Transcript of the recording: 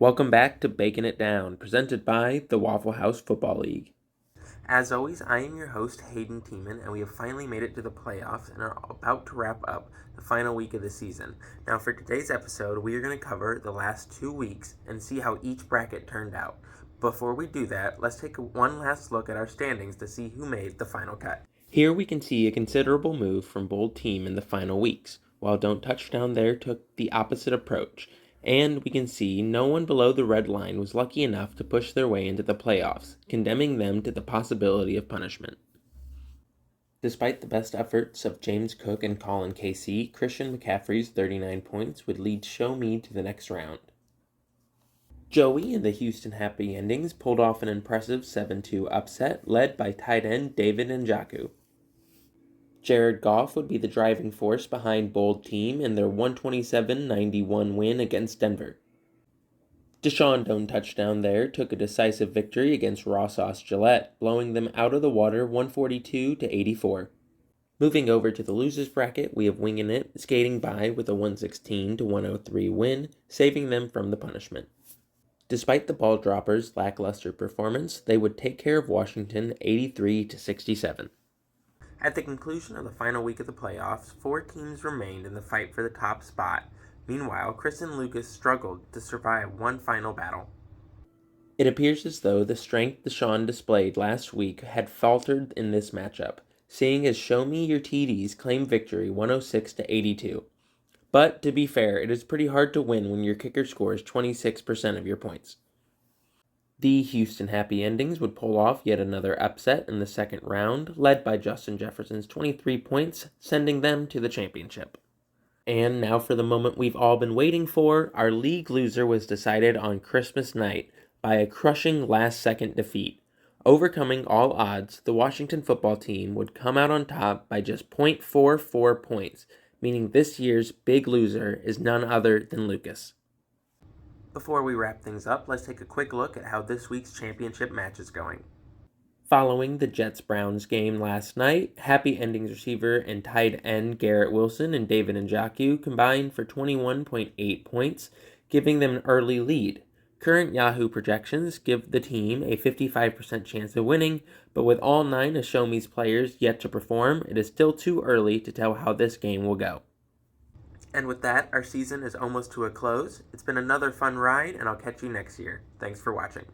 Welcome back to Baking It Down, presented by the Waffle House Football League. As always, I am your host, Hayden Tiemann, and we have finally made it to the playoffs and are about to wrap up the final week of the season. Now, for today's episode, we are going to cover the last 2 weeks and see how each bracket turned out. Before we do that, let's take one last look at our standings to see who made the final cut. Here we can see a considerable move from Bold Team in the final weeks, while Don't Touchdown there took the opposite approach, and we can see no one below the red line was lucky enough to push their way into the playoffs, condemning them to the possibility of punishment. Despite the best efforts of James Cook and Colin Casey, Christian McCaffrey's 39 points would lead Show Me to the next round. Joey and the Houston Happy Endings pulled off an impressive 7-2 upset, led by tight end David Njoku. Jared Goff would be the driving force behind Bold Team in their 127-91 win against Denver. Deshaun Don't Touchdown there took a decisive victory against Raw Sauce Gillette, blowing them out of the water 142-84. Moving over to the losers bracket, we have Wingin' It skating by with a 116-103 win, saving them from the punishment. Despite the ball droppers' lackluster performance, they would take care of Washington 83-67. At the conclusion of the final week of the playoffs, 4 teams remained in the fight for the top spot. Meanwhile, Chris and Lucas struggled to survive one final battle. It appears as though the strength Deshaun displayed last week had faltered in this matchup, seeing as Show Me Your TDs claim victory 106-82. But to be fair, it is pretty hard to win when your kicker scores 26% of your points. The Houston Happy Endings would pull off yet another upset in the second round, led by Justin Jefferson's 23 points, sending them to the championship. And now for the moment we've all been waiting for, our league loser was decided on Christmas night by a crushing last-second defeat. Overcoming all odds, the Washington football team would come out on top by just 0.44 points, meaning this year's big loser is none other than Lucas. Before we wrap things up, let's take a quick look at how this week's championship match is going. Following the Jets-Browns game last night, Happy Endings receiver and tight end Garrett Wilson and David Njoku combined for 21.8 points, giving them an early lead. Current Yahoo projections give the team a 55% chance of winning, but with all 9 of Show Me's players yet to perform, it is still too early to tell how this game will go. And with that, our season is almost to a close. It's been another fun ride, and I'll catch you next year. Thanks for watching.